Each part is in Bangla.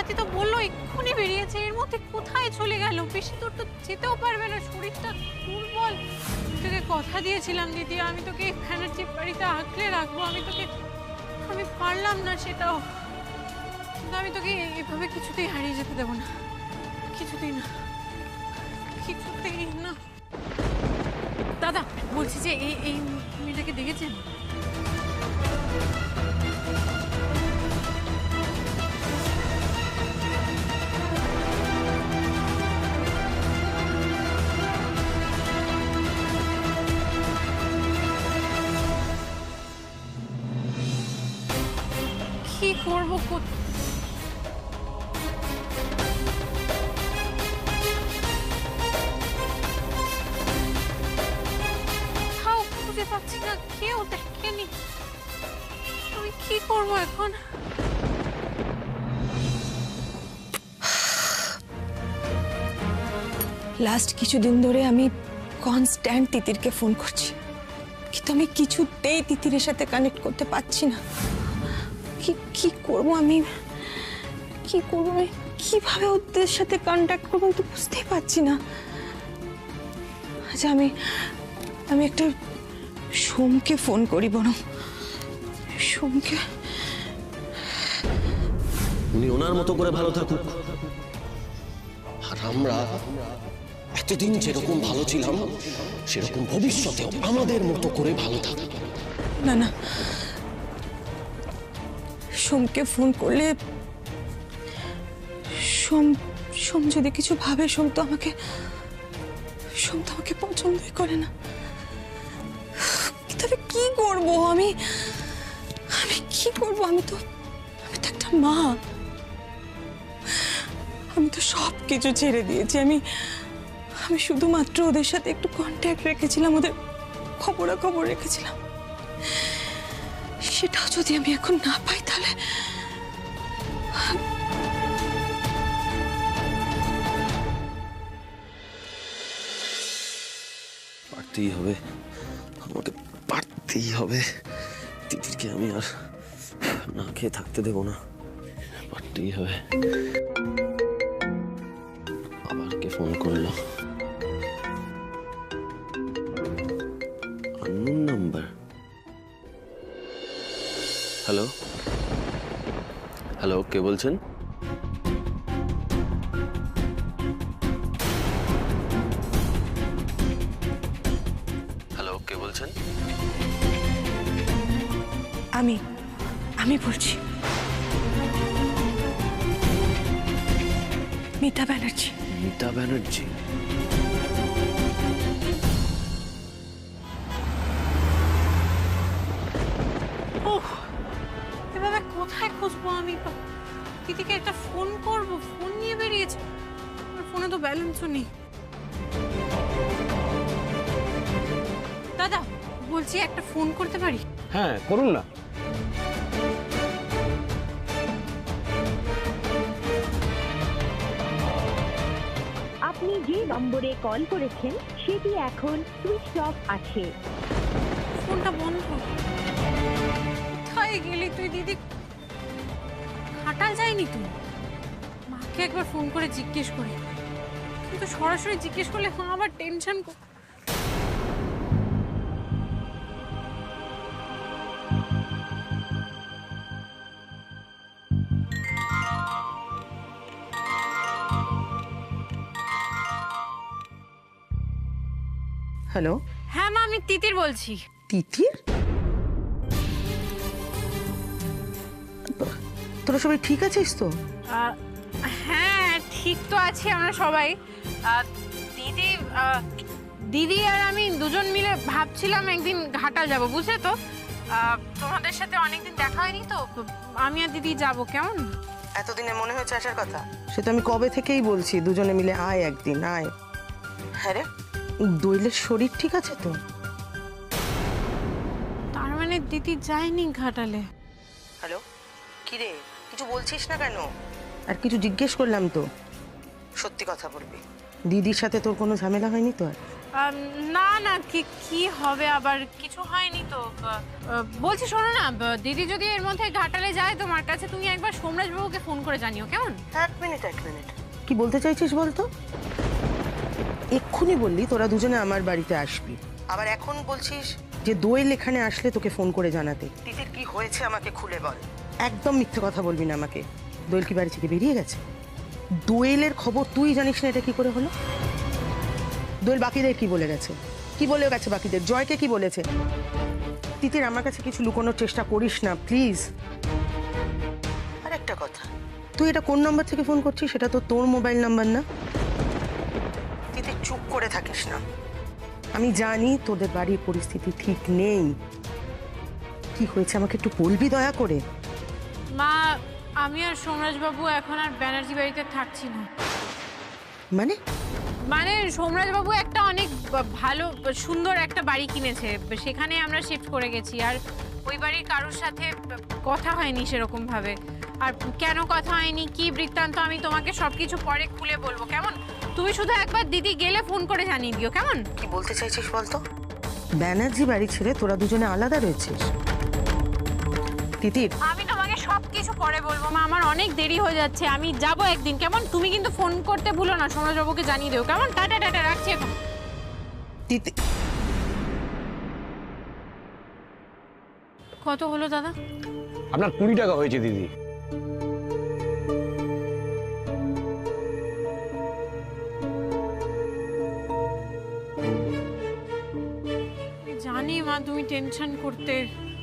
দিদি তো বললো এক্ষুনি বেরিয়েছে, এর মধ্যে কোথায় চলে গেল? বেশি দূর তো যেতেও পারবে না, শরীরটা দুর্বল। তোকে কথা দিয়েছিলাম দিদি, আমি তোকে ব্যানার্জির বাড়িতে আঁকলে রাখবো, আমি পারলাম না সেটাও। কিন্তু আমি তোকে এভাবে কিছুতেই হারিয়ে যেতে দেবো না, কিছুতেই না, কিছুতেই না। দাদা বলছি যে এই মেয়েটাকে দেখেছেন? কি করবো? কোথাও খুঁজে পাচ্ছি না, কেউ দেখেনি। আমি কি করবো এখন? লাস্ট কিছুদিন ধরে আমি কনস্ট্যান্ট তিতিরকে ফোন করছি, কিন্তু আমি কিছুতেই তিতিরের সাথে কানেক্ট করতে পারছি না। কি করবো আমি? কি করবো আমি? কিভাবে ওদের সাথে কন্ট্যাক্ট করবো আমি তো বুঝতেই পারছি না। আচ্ছা আমি একটা সোমকে ফোন করি বরং। সোমকে, উনি ওনার মতো করে ভালো থাকুক, আর আমরা এতদিন যেরকম ভালো ছিলাম সেরকম ভবিষ্যতেও আমাদের মতো করে ভালো থাকবো। না না, সোমকে ফোন করলে সোম যদি কিছু ভাবে, সোম তো আমাকে পছন্দই করে না। তবে কি করবো আমি কি করবো? আমি তো একটা মা, আমি তো সব কিছু ছেড়ে দিয়েছি। আমি শুধুমাত্র ওদের সাথে একটু কন্ট্যাক্ট রেখেছিলাম, ওদের খবরাখবর রেখেছিলাম। সেটাও যদি আমি এখন না পাই তাহলে পারতেই হবে, আমাকে পারতেই হবে। তিতিরকে আমি আর না খেয়ে থাকতে দেবো না, পারতেই হবে। আবার কে ফোন করলো? Unknown number. হ্যালো হ্যালো, কে বলছেন? হ্যালো, কে বলছেন? আমি বলছি, মিতা ব্যানার্জি। মিতা ব্যানার্জি? এভাবে কোথায় খুঁজবো আমি? দিদিকে একটা ফোন করবো, ফোন নিয়ে বেরিয়েছে, আমার ফোনে তো ব্যালেন্সও নেই। দাদা বলছি একটা ফোন করতে পারি? হ্যাঁ করুন না। আপনি যে নম্বরে কল করেছেন সেটি এখন সুইচ অফ আছে। ফোনটা বন্ধ। কোথায় গেলি তুই দিদি? ঘাটাল যায়নি তুই? মাকে একবার ফোন করে জিজ্ঞেস করি, কিন্তু সরাসরি জিজ্ঞেস করলে মা আবার টেনশন। হ্যালো, হ্যাঁ মা, আমি তিতির বলছি। তিতির? তোরা সবাই ঠিক আছিস তো? হ্যাঁ ঠিক তো আছি আমরা সবাই। দিদি দিদি আর আমি দুজন মিলে ভাবছিলাম একদিন ঘাটাল যাব, বুঝলে তো? তোমাদের সাথে অনেকদিন দেখা হয়নি তো, আমি আর দিদি যাব, কেমন? এতদিনে মনে হয়েছে আসার কথা? সে তো আমি কবে থেকেই বলছি দুজনে মিলে আয়, একদিন আয়। হ্যাঁ রে, দোয়েলের শরীর ঠিক আছে তো? তার মানে দিদি যায়নি ঘাটালে? হ্যালো, কি রে, কিছু বলছিস না কেন? আর কিছু জিজ্ঞেস করলাম তো, সত্যি কথা বলবি। দিদির সাথে তোর কোনো ঝামেলা হয়নি তো? আর না না কি কি হবে, আবার কিছু হয়নি তো। বলছি শোনো না, দিদি যদি এর মধ্যে ঘাটালে যায় তোমার কাছে, তুমি একবার সোমরাজ বাবুকে ফোন করে জানিও, কেমন? এক মিনিট কি বলতে চাইছিস বলতো? এক্ষুনি বললি তোরা দুজনে আমার বাড়িতে আসবি, আবার এখন বলছিস যে দোয়েল এখানে আসলে তোকে ফোন করে জানাতে। তিতির কি হয়েছে আমাকে খুলে বল। একদম মিথ্যে কথা বলবি না আমাকে। দোয়েল কি বাড়ি থেকে বেরিয়ে গেছে? দোয়েলের খবর তুই জানিস না, এটা কি করে হলো? দোয়েল বাকিদের কি বলে গেছে? কি বলে গেছে বাকিদের? জয়কে কি বলেছে? তিতির আমার কাছে কিছু লুকোনোর চেষ্টা করিস না প্লিজ। আর একটা কথা, তুই এটা কোন নাম্বার থেকে ফোন করছিস? সেটা তো তোর মোবাইল নাম্বার না। তিতির চুপ করে থাকিস না। আমি জানি তোদের বাড়ির পরিস্থিতি ঠিক নেই। কি হয়েছে আমাকে একটু বলবি দয়া করে? মা, আমি আর সোমরাজ বাবু এখন আর ব্যানার্জি বাড়িতে থাকছি না। মানে? মানে সোমরাজ বাবু একটা অনেক ভালো সুন্দর একটা বাড়ি কিনেছে, সেখানে আমরা শিফট করে গেছি। আর ওই বাড়ির কারোর সাথে কথা হয়নি সেরকম ভাবে। আর কেন কথা হয়নি, কি বৃত্তান্ত, আমি তোমাকে সবকিছু পরে খুলে বলবো, কেমন? তুমি শুধু একবার দিদি গেলে ফোন করে জানিয়ে দিও, কেমন? কি বলতে চাইছিস বলতো? ব্যানার্জি বাড়ি ছেড়ে তোরা দুজনে আলাদা রয়েছিস? তিতির, আমি তোমাকে সবকিছু পরে বলবো মা, আমার অনেক দেরি হয়ে যাচ্ছে, আমি যাবো একদিন, কেমন? তুমি কিন্তু ফোন করতে ভুলো না, সোমরাজ বাবুকে জানিয়ে দিও, কেমন? টাটা টাটা, রাখছি এখন। তিতির কত হলো দাদা? আপনার 20 টাকা হয়েছে দিদি। জানি মা তুমি টেনশন করতে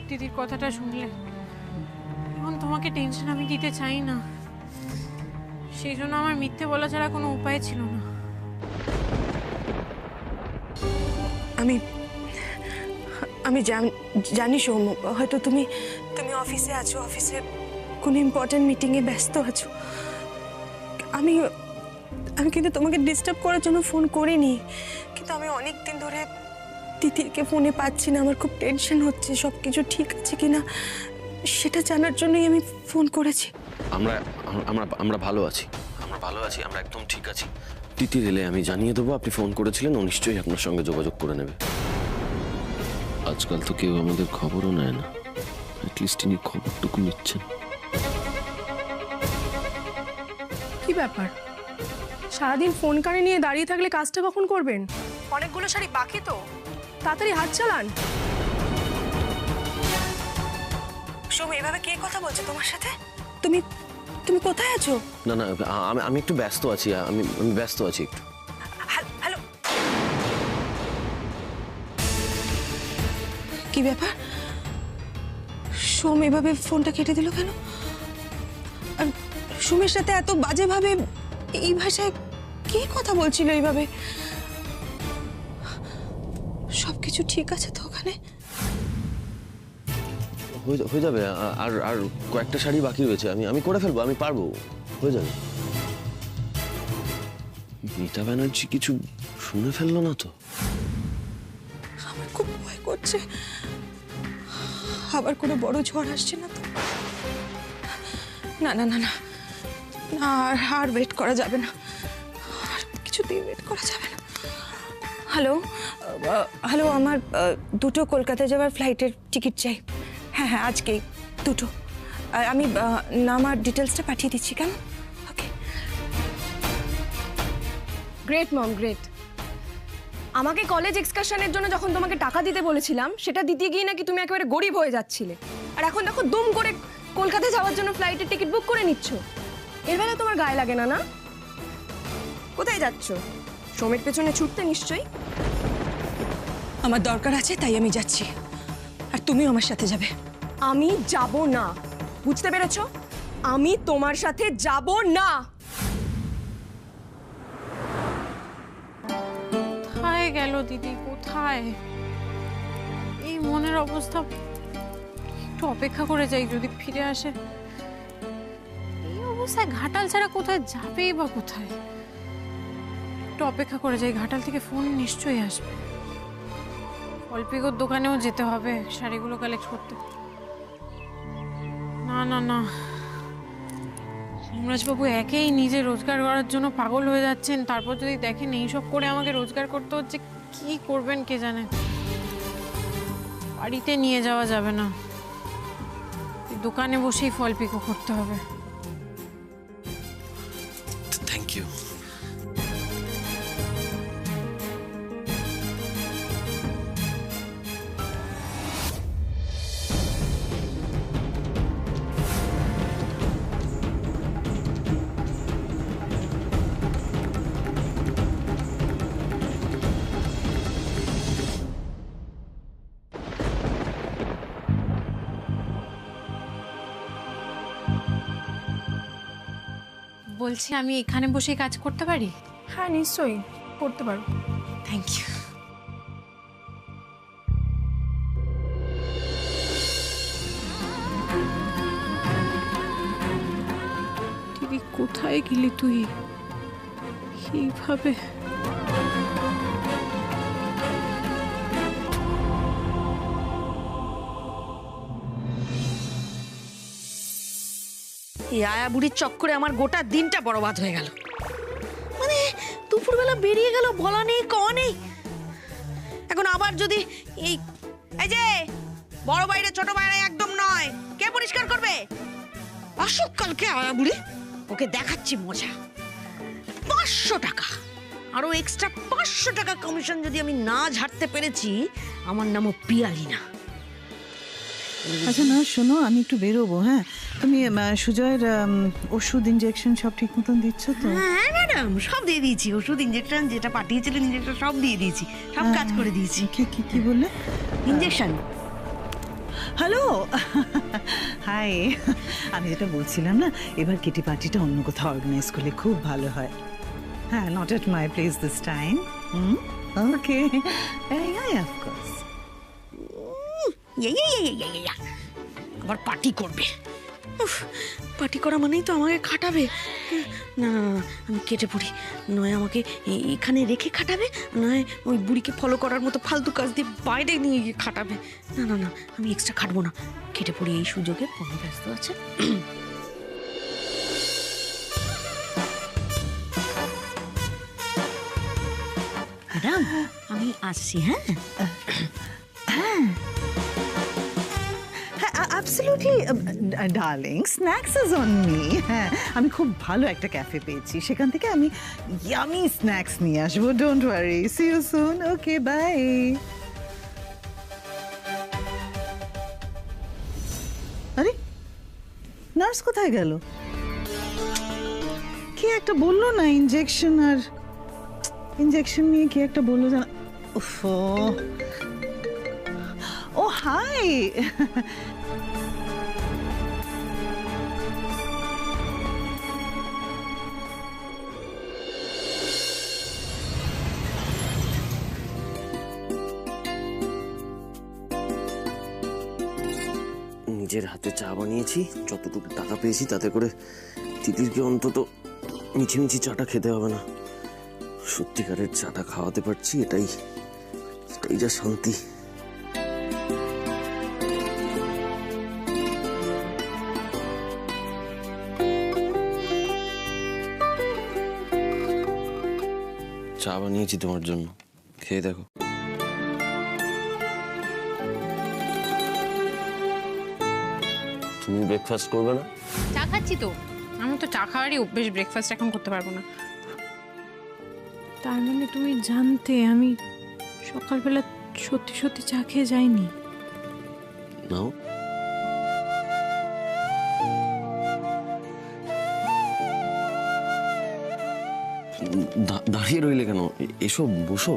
দিদির কথাটা শুনলে। এখন তোমাকে টেনশন আমি দিতে চাই না, সেই জন্য আমার মিথ্যে বলা ছাড়া কোনো উপায় ছিল না। আমি আমি জানি সৌম, হয়তো তুমি অফিসে আছো, অফিসে কোনো ইম্পর্টেন্ট মিটিংয়ে ব্যস্ত আছো। আমি কিন্তু তোমাকে ডিস্টার্ব করার জন্য ফোন করিনি, কিন্তু আমি অনেক দিন ধরে তিতিরকে ফোনে পাচ্ছি না। আমার খুব টেনশন হচ্ছে, সব কিছু ঠিক আছে কিনা সেটা জানার জন্যই আমি ফোন করেছি। আমরা আমরা আমরা ভালো আছি, আমরা একদম ঠিক আছি। তিতির এলে আমি জানিয়ে দেবো আপনি ফোন করেছিলেন, ও নিশ্চয়ই আপনার সঙ্গে যোগাযোগ করে নেবে। আজকাল তো কেউ আমাদের খবরও নেয় না, অ্যাটলিস্ট ইনি খবরটুকু নিচ্ছেন। কি ব্যাপার, সারাদিন ফোন কানে নিয়ে দাঁড়িয়ে থাকলে কাজটা কখন করবেন? অনেকগুলো শাড়ি বাকি তো, তাড়াতাড়ি হাত চালান। সৌম, এভাবে কে কথা বলছে তোমার সাথে? তুমি কোথায় আছো? না না, আমি একটু ব্যস্ত আছি, আমি ব্যস্ত আছি একটু। হ্যালো, কি ব্যাপার? সোম এভাবে ফোনটা কেটে দিল কেন? আর সোমের সাথে এত বাজেভাবে এই ভাষায় কে কথা বলছিল এইভাবে? সবকিছু ঠিক আছে তো ওখানে? হয়ে যাবে, আর কয়েকটা শাড়ি বাকি রয়েছে, আমি করে ফেলবো, আমি পারবো, হয়ে যাবে। মিতা ব্যানার্জি কিছু শুনে ফেললো না তো? আমার খুব ভয় করছে, আবার কোনো বড় ঝড় আসছে না তো? না না না না না, আর ওয়েট করা যাবে না, আর কিছুতেই ওয়েট করা যাবে না। হ্যালো, আমার 2টো কলকাতা যাওয়ার ফ্লাইটের টিকিট চাই। হ্যাঁ আজকেই 2টো। আর আমি নাম আর ডিটেলসটা পাঠিয়ে দিচ্ছি, কেমন? ওকে। গ্রেট মম, গ্রেট। আমাকে কলেজ এক্সকারশনের জন্য যখন তোমাকে টাকা দিতে বলেছিলাম, সেটা দিতে গিয়ে নাকি তুমি একেবারে গরিব হয়ে যাচ্ছিলে, আর এখন দেখো দুম করে কলকাতা যাওয়ার জন্য ফ্লাইটের টিকিট বুক করে নিচ্ছ। এর বেলা তোমার গায়ে লাগে না? না, কোথায় যাচ্ছ? সোমের পেছনে ছুটতে নিশ্চয়ই। আমার দরকার আছে তাই আমি যাচ্ছি, আর তুমিও আমার সাথে যাবে। আমি যাব না, বুঝতে পেরেছো? আমি তোমার সাথে যাব না। কোথায় গেল দিদি, কোথায়? এই মনের অবস্থা, একটু অপেক্ষা করে যাই যদি ফিরে আসে। এই অবস্থায় ঘাটাল ছাড়া কোথায় যাবেই বা কোথায়? একটু অপেক্ষা করে যাই, ঘাটাল থেকে ফোন নিশ্চয়ই আসবে। অল্পিকর দোকানেও যেতে হবে শাড়িগুলো কালেক্ট করতে। না না না, সোমরাজবাবু একেই নিজে রোজগার করার জন্য পাগল হয়ে যাচ্ছেন, তারপর যদি দেখেন এইসব করে আমাকে রোজগার করতে হচ্ছে, কি করবেন কে জানে। বাড়িতে নিয়ে যাওয়া যাবে না, দোকানে বসেই ফল পিকো করতে হবে। Thank you. বলছি আমি এখানে বসেই কাজ করতে পারি? হ্যাঁ নিশ্চয়ই করতে পারো। Thank you. দিদি কোথায় গেলি তুই এইভাবে? এই আয়া বুড়ির চক্করে আমার গোটা দিনটা বরবাদ হয়ে গেল। মানে দুপুরবেলা বেরিয়ে গেল, বলা নেই কওয়া নেই। এখন আবার যদি এই এই যে বড় বাইরে ছোট বাইরে একদম নয়, কে পরিষ্কার করবে? আসুক কালকে আয়া বুড়ি, ওকে দেখাচ্ছি মজা। 500 টাকা আরো এক্সট্রা 500 টাকা কমিশন যদি আমি না ঝাড়তে পেরেছি, আমার নামও পিয়ালি না। আচ্ছা না শোনো, আমি একটু বেরোবো। হ্যাঁ, তুমি সুজয়ের ওষুধ ইনজেকশন সব ঠিক মতন দিচ্ছ তো? হ্যাঁ ম্যাডাম, সব দিয়ে দিয়েছি। ওষুধ ইনজেকশন যেটা পাঠিয়েছিলেন, ইনজেকশন সব দিয়ে দিয়েছি, সব কাজ করে দিয়েছি। কি কি কি বললে? ইনজেকশন। Hello, hi. আমি যেটা বলছিলাম না, এবার কিটি পার্টিটা অন্য কোথাও অর্গানাইজ করলে খুব ভালো হয়। হ্যাঁ, not at my place this time. Okay, of course. আবার পার্টি করবে? পার্টি করা মানেই তো আমাকে খাটাবে। না না না, আমি কেটে পড়ি। নয় আমাকে এখানে রেখে খাটাবে, নয় ওই বুড়িকে ফলো করার মতো ফালতু কাজ দিয়ে বাইরে নিয়ে গিয়ে খাটাবে। না না না, আমি এক্সট্রা খাটবো না, কেটে পড়ি এই সুযোগে। কম ব্যস্ত আছে। ম্যাডাম আমি আসছি। হ্যাঁ absolutely darling, snacks is on me. হ্যাঁ, আমি খুব ভালো একটা ক্যাফে পেয়েছি, সেখান থেকে আমি ইয়ামি স্ন্যাক্স নিয়ে আসবো। Don't worry, see you soon. Okay, bye. আরে নার্স কোথায় গেল? কি একটা বললো না, ইনজেকশন আর ইনজেকশন নিয়ে কি একটা বললো জানা। ও হাই। নিজের হাতে চা বানিয়েছি, যতটুকু টাকা পেয়েছি তাতে করে তিতিরকে অন্তত মিছিমিছি চাটা খেতে হবে না। সত্যিকারের চাটা খাওয়াতে পারছি, এটাই যা শান্তি। চা বানিয়েছি তোমার জন্য, খেয়ে দেখো। তুমি ব্রেকফাস্ট করবে না? চা খাচ্ছি তো, আমার তো চা খাওয়ারই অভ্যেস, ব্রেকফাস্ট এখন করতে পারবো না। তার মানে তুমি জানতে আমি সকালবেলা সত্যি সত্যি চা খেয়ে যাইনি? নাও। দাঁড়িয়ে রইলে কেন? এসো, বসো।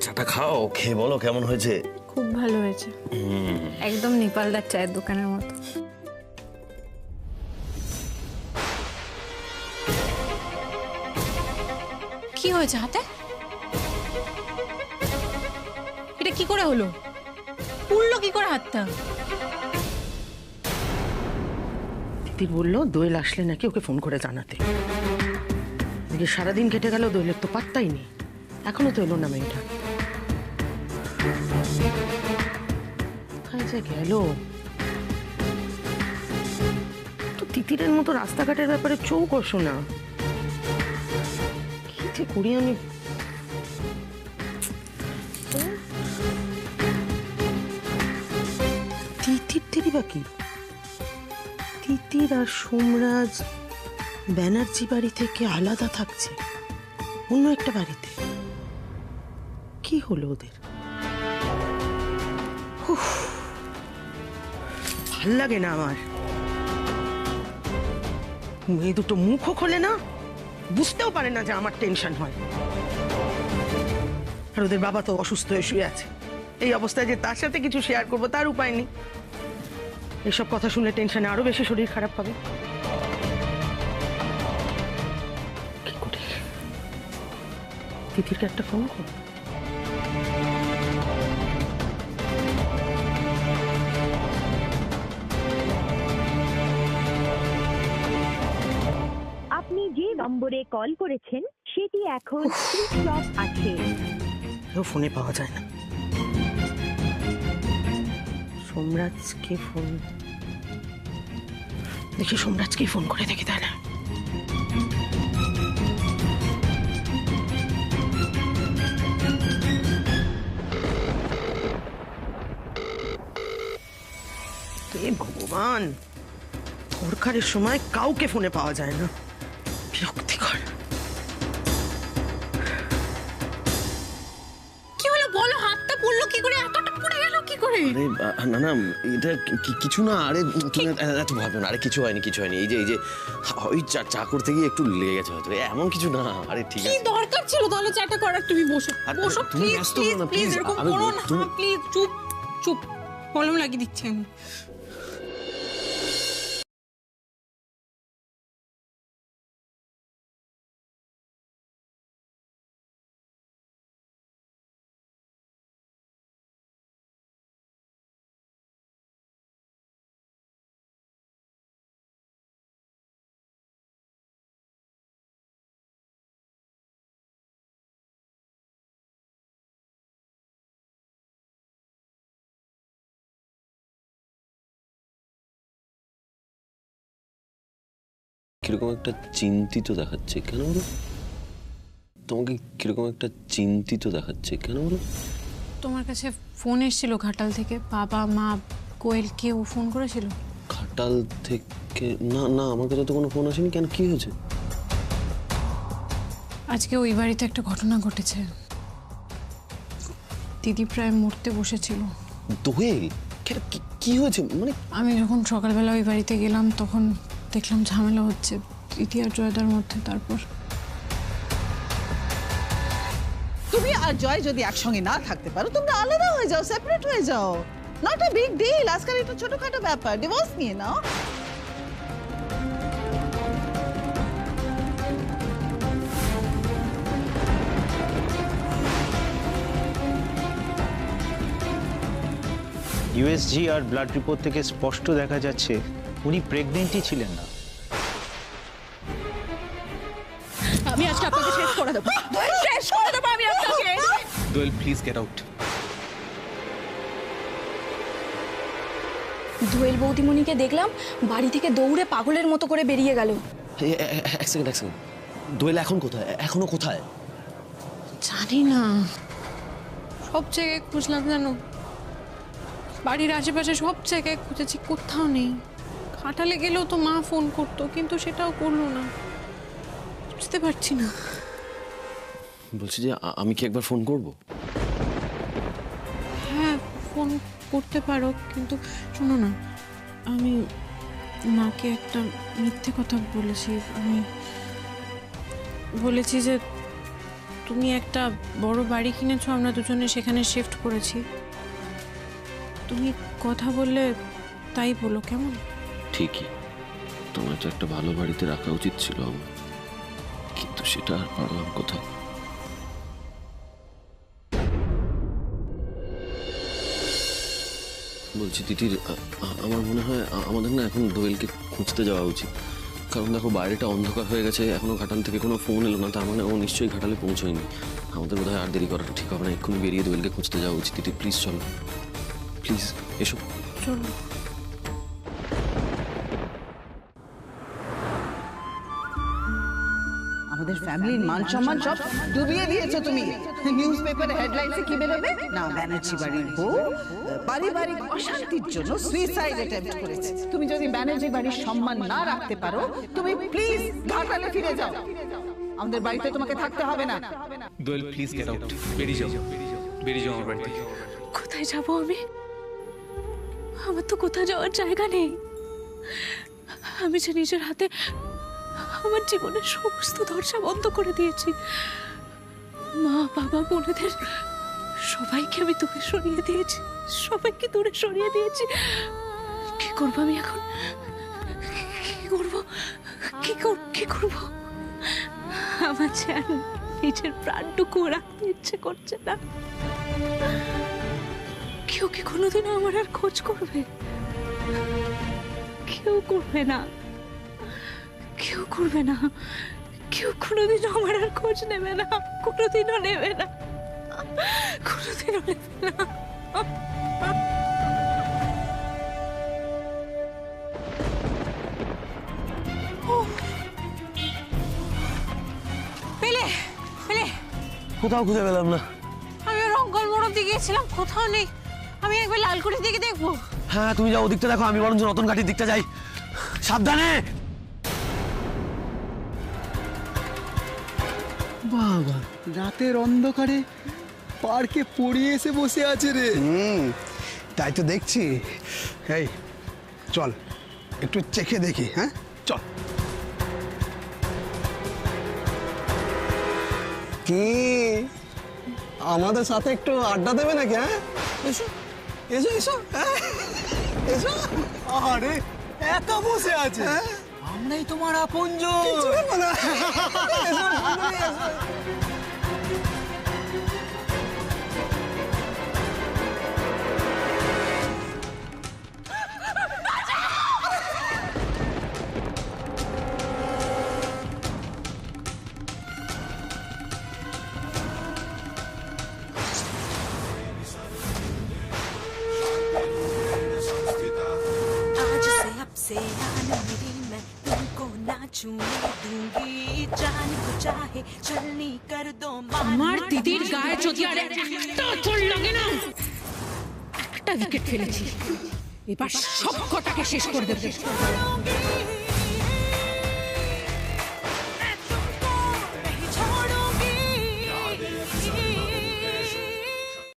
চাটা খাও, খেয়ে বলো কেমন হয়েছে। খুব ভালো হয়েছে, একদম নেপালদার চায়ের দোকানের মতো। কি হয়েছে হাতে? এটা কি করে হলো? পুড়লো কি করে হাতটা? তিতির বললো দোয়েল আসলে নাকি ওকে ফোন করে জানাতে। এদিকে সারাদিন কেটে গেল, দোয়েলের তো পাত্তাই নেই, এখনো তো এলো না মেয়েটা। কোথায় যে গেল? তিতিরের মতো রাস্তাঘাটের ব্যাপারে চৌকসো না। কি যে করি আমি। তিতির দেরি বাকি, তিতির আর সোমরাজ ব্যানার্জি বাড়ি থেকে আলাদা থাকছে অন্য একটা বাড়িতে। কি হলো ওদের? ভাল লাগে না আমার। মেয়ে দুটো মুখও খোলে না, বুঝতেও পারে না যে আমার টেনশন হয়। আর ওদের বাবা তো অসুস্থ হয়ে শুয়ে আছে। এই অবস্থায় যে তার সাথে কিছু শেয়ার করবো তার উপায় নেই। এসব কথা শুনলে টেনশনে আরো বেশি শরীর খারাপ হবে। কি করে তিথিরকে একটা ফোন করবো? আপনি যে নম্বরে কল করেছেন সেটি এখন সুইচ অফ আছে। ফোনে পাওয়া যায় না। সোমরাজকে ফোন দেখি, সোমরাজকে ফোন করে দেখি তাই না। ভগবান, দরকারের সময় কাউকে ফোনে পাওয়া যায় না, বিরক্তিকর। কি হলো বলো, হাতটা পড়লো কি করে, এতটা পড়ে গেল কি করে? আরে না না, এটা কিছু না। আরে তুমি এত ভাবো না। আরে কিছু হয়নি, কিছু হয়নি। এই যে ওই চা করতে গিয়ে একটু লেগে গেছে হয়তো, এমন কিছু না। আরে ঠিক আছে। কি দরকার ছিল তাহলে চাটা করার? তুমি বসো বসো তুমি প্লিজ ব্যস্ত হও না, প্লিজ, please। এরকম আমি করো না তুমি প্লিজ। চুপ চুপ, কলম লাগিয়ে দিচ্ছি আমি। কিরকম একটা চিন্তিত দেখাচ্ছে কেন বলো? তোমাকে কিরকম একটা চিন্তিত দেখাচ্ছে কেন বলো? তোমার কাছে ফোন এসেছিল ঘাটাল থেকে, বাবা মা কোয়েল কেউ ফোন করেছিল? ঘাটাল থেকে? না না, আমার কাছে তো কোনো ফোন আসেনি। কেন, কি হয়েছে? আজকে ওই বাড়িতে একটা ঘটনা ঘটেছে। দিদি প্রায় মরতে বসেছিল। দোয়েল, কি হয়েছে মানে? আমি যখন সকালবেলা ওই বাড়িতে গেলাম তখন দেখলাম ঝামেলা হচ্ছে দিদি আর জয়দার মধ্যে। তারপর তুমি আর জয় যদি একসঙ্গে না থাকতে পারো, তোমরা আলাদা হয়ে যাও, সেপারেট হয়ে যাও। Not a big deal. আজকাল একটু ছোটখাটো ব্যাপার, ডিভোর্স নিয়ে নাও। ইউএসজি আর ব্লাড রিপোর্ট থেকে স্পষ্ট দেখা যাচ্ছে উনি প্রেগনেন্টই ছিলেন না। আমি আজকে আপনাকে শেষ করে দেবো, শেষ করে দেবো আমি আপনাকে। দোয়েল প্লিজ গেট আউট। দোয়েল বৌদিমণিকে দেখলাম বাড়ি থেকে দৌড়ে পাগলের মতো করে বেরিয়ে গেল। এক সেকেন্ড। দোয়েল এখন কোথায়? এখনো কোথায়? জানি না, সব জায়গায় খুঁজলাম জানো, বাড়ির আশেপাশে সব জায়গায় খুঁজেছি, কোথাও নেই। ঘাটালে গেলেও তো মা ফোন করতো, কিন্তু সেটাও করলো না। বুঝতে পারছি না। বলছি যে আমি কি একবার ফোন করব? হ্যাঁ ফোন করতে পারো, কিন্তু শোনো না, আমি মাকে একটা মিথ্যে কথা বলেছি। আমি বলেছি যে তুমি একটা বড় বাড়ি কিনেছো, আমরা দুজনে সেখানে শিফট করেছি। তুমি কথা বললে তাই বলো, কেমন? ঠিকই, তোমার তো একটা ভালো বাড়িতে রাখা উচিত ছিল আমার, কিন্তু সেটা আর পারলাম কোথায়। বলছি তিতির, আমার মনে হয় আমাদের না এখন দোয়েলকে খুঁজতে যাওয়া উচিত। কারণ দেখো বাইরেটা অন্ধকার হয়ে গেছে, এখনো ঘাটাল থেকে কোনো ফোন এলো না, তার মানে ও নিশ্চয়ই ঘাটালে পৌঁছয়নি। আমাদের বোধহয় আর দেরি করাটা ঠিক হবে না, এক্ষুনি বেরিয়ে দোয়েলকে খুঁজতে যাওয়া উচিত। তিতির প্লিজ চলো, প্লিজ এসো। চলো। আমাদের ফ্যামিলির মান সম্মান সব ডুবিয়ে দিয়েছো তুমি। নিউজ পেপারে হেডলাইন্সে কি বেরোবে না, ব্যানার্জি বাড়ির বউ পারিবারিক অশান্তির জন্য সুইসাইড অ্যাটেম্প্ট করেছে। তুমি যদি ব্যানার্জি বাড়ির সম্মান না রাখতে পারো, তুমি প্লিজ ঘাটালে ফিরে যাও। আমাদের বাড়িতে তোমাকে থাকতে হবে না। দোয়েল প্লিজ গেট আউট, বেরিয়ে যাও, বেরিয়ে যাও আমার বাড়ি থেকে। কোথায় যাব আমি? আমার তো কোথাও যাওয়ার জায়গা নেই। আমি যে নিজের হাতে আমার জীবনের সমস্ত দরজা বন্ধ করে দিয়েছি। মা বাবা বোনেদের সবাইকে আমি দূরে সরিয়ে দিয়েছি, সবাইকে দূরে সরিয়ে দিয়েছি। কি করবো আমি এখন? কি করবো? কি করবো? আমার যেন নিজের প্রাণটুকু রাখতে ইচ্ছে করছে না। কেউ কি কোনোদিনও আমার আর খোঁজ করবে? কেউ করবে না, কেউ করবে না, কেউ কোনোদিনও আমার আর খোঁজ নেবে না, কোনোদিনও নেবে না, কোনোদিনও নেবে না। পেলে পেলে কোথাও খুঁজে পেলাম না। আমি রঙ্গল মোড় দিয়ে গিয়েছিলাম, কোথাও নেই। আমি একবার লালকুড়ির দিকে দেখবো। হ্যাঁ তুমি যাও ওদিকটা দেখো, আমি বরঞ্চ রতন ঘাটির দিকটা যাই। সাবধানে। বাবা, রাতের অন্ধকারে পার্কে পড়িয়ে এসে বসে আছে রে। তাই তো দেখছি। এই চল একটু চেখে দেখি। হ্যাঁ চল। কি আমাদের সাথে একটু আড্ডা দেবে নাকি? হ্যাঁ এসো এসো এসো, হ্যাঁ এসো। আরে একা বসে আছে, আমরাই তোমার আপনজন। আমার দিদির গায়ে যদি আর একটা চোট লাগে না, একটা উইকেট ফেলেছি, এবার সব কটাকে শেষ করে দেবে।